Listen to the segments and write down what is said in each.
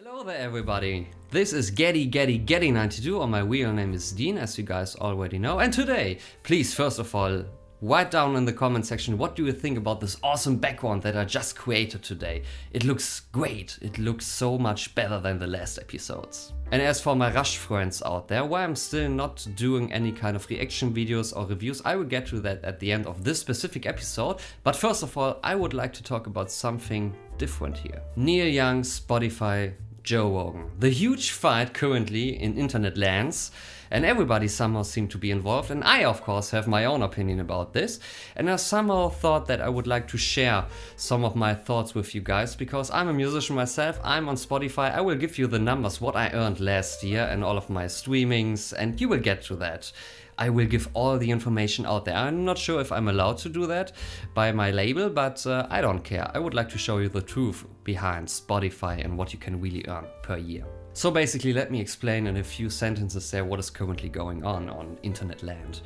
Hello there everybody, this is Getty92, or my real name is Dean, as you guys already know, and today, please first of all, write down in the comment section what do you think about this awesome background that I just created today. It looks great, it looks so much better than the last episodes. And as for my Rush friends out there, why I'm still not doing any kind of reaction videos or reviews, I will get to that at the end of this specific episode, but first of all, I would like to talk about something different here. Neil Young, Spotify, Joe Rogan. The huge fight currently in internet lands, and everybody somehow seemed to be involved, and I of course have my own opinion about this, and I somehow thought that I would like to share some of my thoughts with you guys, because I'm a musician myself, I'm on Spotify, I will give you the numbers what I earned last year and all of my streamings, and you will get to that. I will give all the information out there. I'm not sure if I'm allowed to do that by my label, but I don't care. I would like to show you the truth behind Spotify and what you can really earn per year. So basically, let me explain in a few sentences there what is currently going on internet land.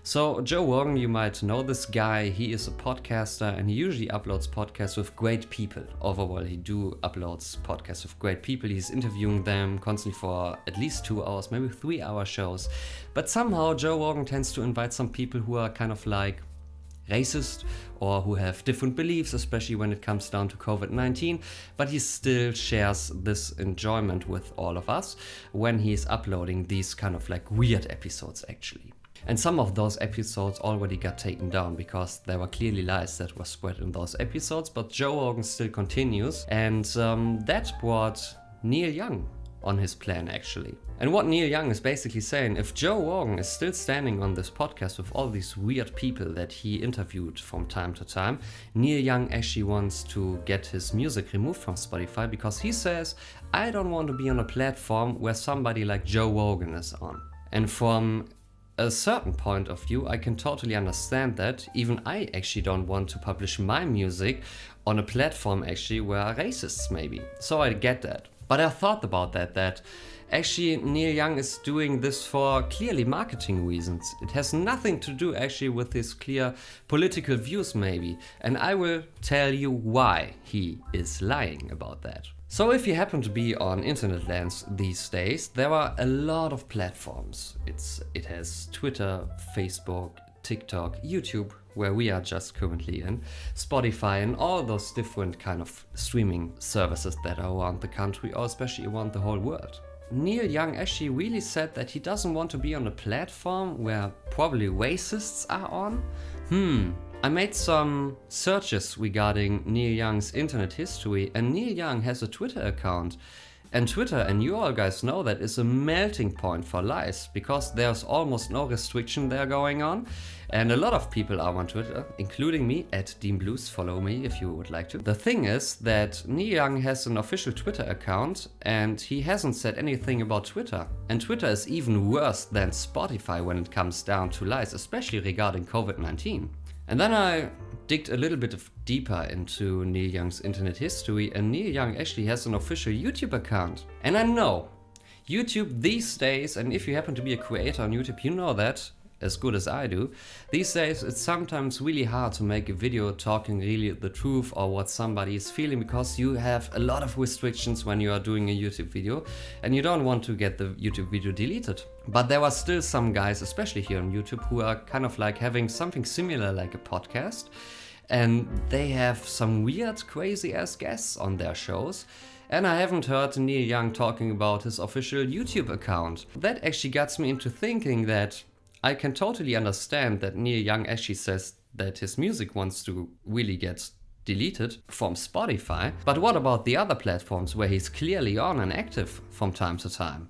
So Joe Rogan, you might know this guy, he is a podcaster and he usually uploads podcasts with great people. Overall, he uploads podcasts with great people, he's interviewing them constantly for at least 2 hours, maybe 3-hour shows. But somehow Joe Rogan tends to invite some people who are kind of like racist or who have different beliefs, especially when it comes down to COVID-19, but he still shares this enjoyment with all of us when he's uploading these kind of like weird episodes actually. And some of those episodes already got taken down because there were clearly lies that were spread in those episodes, but Joe Rogan still continues, and that brought Neil Young on his plan actually. And what Neil Young is basically saying, if Joe Rogan is still standing on this podcast with all these weird people that he interviewed from time to time, Neil Young actually wants to get his music removed from Spotify because he says, I don't want to be on a platform where somebody like Joe Rogan is on. And from a certain point of view, I can totally understand that. Even I actually don't want to publish my music on a platform actually where racists maybe. So I get that. But I thought about that actually Neil Young is doing this for clearly marketing reasons. It has nothing to do actually with his clear political views maybe. And I will tell you why he is lying about that. So if you happen to be on internet lands these days, there are a lot of platforms. It has Twitter, Facebook, TikTok, YouTube, where we are just currently in, Spotify, and all those different kind of streaming services that are around the country, or especially around the whole world. Neil Young actually really said that he doesn't want to be on a platform where probably racists are on. I made some searches regarding Neil Young's internet history, and Neil Young has a Twitter account. And Twitter, and you all guys know that, is a melting point for lies, because there's almost no restriction there going on. And a lot of people are on Twitter, including me, @DeanBlues, follow me if you would like to. The thing is that Neil Young has an official Twitter account and he hasn't said anything about Twitter. And Twitter is even worse than Spotify when it comes down to lies, especially regarding COVID-19. And then I digged a little bit deeper into Neil Young's internet history, and Neil Young actually has an official YouTube account. And I know, YouTube these days, and if you happen to be a creator on YouTube, you know that as good as I do, these days it's sometimes really hard to make a video talking really the truth or what somebody is feeling, because you have a lot of restrictions when you are doing a YouTube video and you don't want to get the YouTube video deleted. But there are still some guys, especially here on YouTube, who are kind of like having something similar like a podcast, and they have some weird, crazy ass guests on their shows. And I haven't heard Neil Young talking about his official YouTube account. That actually gets me into thinking that I can totally understand that Neil Young actually says that his music wants to really get deleted from Spotify. But what about the other platforms where he's clearly on and active from time to time?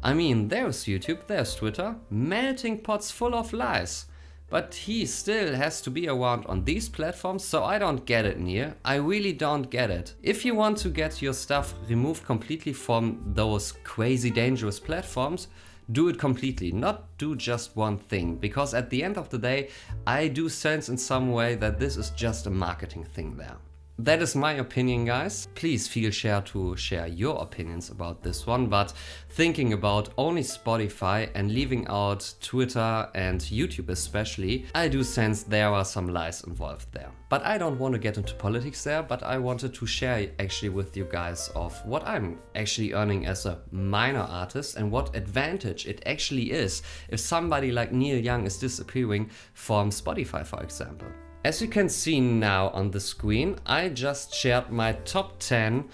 I mean, there's YouTube, there's Twitter, melting pots full of lies. But he still has to be around on these platforms, so I don't get it, Neil. I really don't get it. If you want to get your stuff removed completely from those crazy dangerous platforms, do it completely, not do just one thing, because at the end of the day, I do sense in some way that this is just a marketing thing there. that is my opinion, guys. Please feel free to share your opinions about this one, but thinking about only Spotify and leaving out Twitter and YouTube especially, I do sense there are some lies involved there. But I don't want to get into politics there, but I wanted to share actually with you guys of what I'm actually earning as a minor artist and what advantage it actually is if somebody like Neil Young is disappearing from Spotify, for example. As you can see now on the screen, I just shared my top 10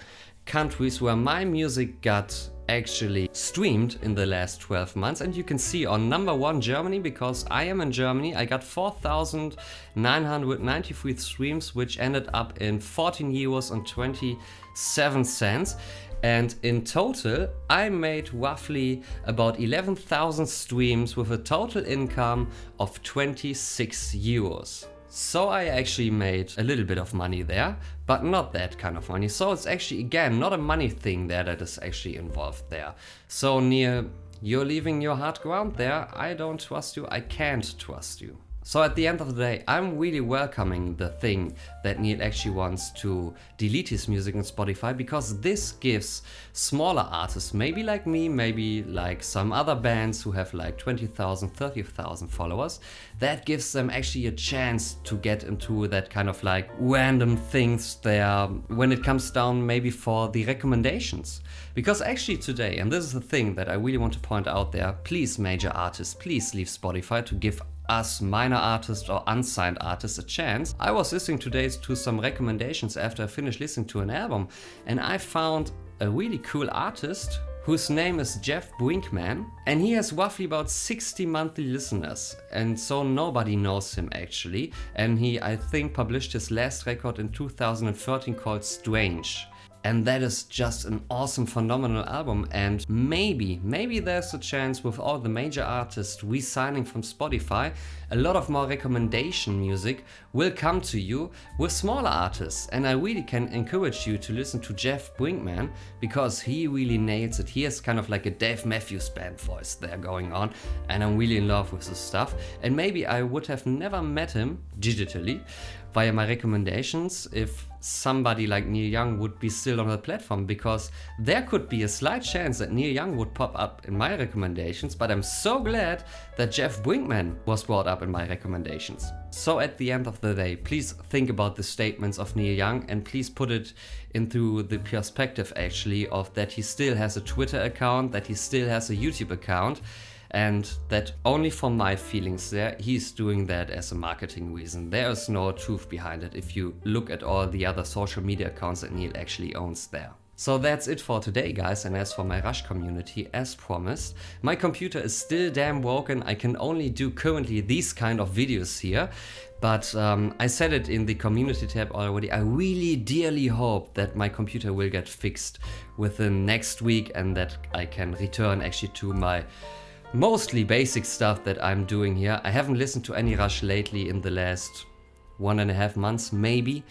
countries where my music got actually streamed in the last 12 months. And you can see on number 1 Germany, because I am in Germany, I got 4,993 streams, which ended up in 14 euros and 27 cents. And in total, I made roughly about 11,000 streams with a total income of 26 euros. So I actually made a little bit of money there, but not that kind of money. So it's actually, again, not a money thing there that is actually involved there. So Neil, you're leaving your hard ground there. I don't trust you. I can't trust you. So at the end of the day, I'm really welcoming the thing that Neil actually wants to delete his music on Spotify, because this gives smaller artists, maybe like me, maybe like some other bands who have like 20,000, 30,000 followers, that gives them actually a chance to get into that kind of like random things there when it comes down maybe for the recommendations. Because actually today, and this is the thing that I really want to point out there, please major artists, please leave Spotify to give us minor artists or unsigned artists a chance. I was listening today to some recommendations after I finished listening to an album, and I found a really cool artist whose name is Jeff Brinkman, and he has roughly about 60 monthly listeners, and so nobody knows him actually. And he, I think, published his last record in 2013 called Strange. And that is just an awesome, phenomenal album. And maybe there's a chance with all the major artists re-signing from Spotify, a lot of more recommendation music will come to you with smaller artists. And I really can encourage you to listen to Jeff Brinkman, because he really nails it. He has kind of like a Dave Matthews Band voice there going on, and I'm really in love with his stuff. And maybe I would have never met him digitally via my recommendations if somebody like Neil Young would be still on the platform, because there could be a slight chance that Neil Young would pop up in my recommendations, but I'm so glad that Jeff Brinkman was brought up in my recommendations. So at the end of the day, please think about the statements of Neil Young, and please put it into the perspective actually of that he still has a Twitter account, that he still has a YouTube account, and that only from my feelings there, he's doing that as a marketing reason. There is no truth behind it if you look at all the other social media accounts that Neil actually owns there. So that's it for today, guys. And as for my Rush community, as promised, my computer is still damn broken. I can only do currently these kind of videos here. But I said it in the community tab already. I really dearly hope that my computer will get fixed within next week, and that I can return actually to my mostly basic stuff that I'm doing here. I haven't listened to any Rush lately in the last 1.5 months, maybe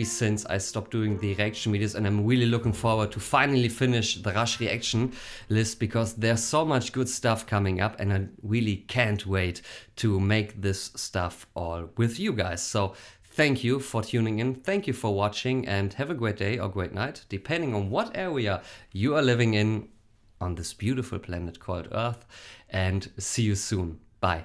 since I stopped doing the reaction videos, and I'm really looking forward to finally finish the Rush reaction list, because there's so much good stuff coming up, and I really can't wait to make this stuff all with you guys. So thank you for tuning in, thank you for watching, and have a great day or great night, depending on what area you are living in on this beautiful planet called Earth, and see you soon. Bye.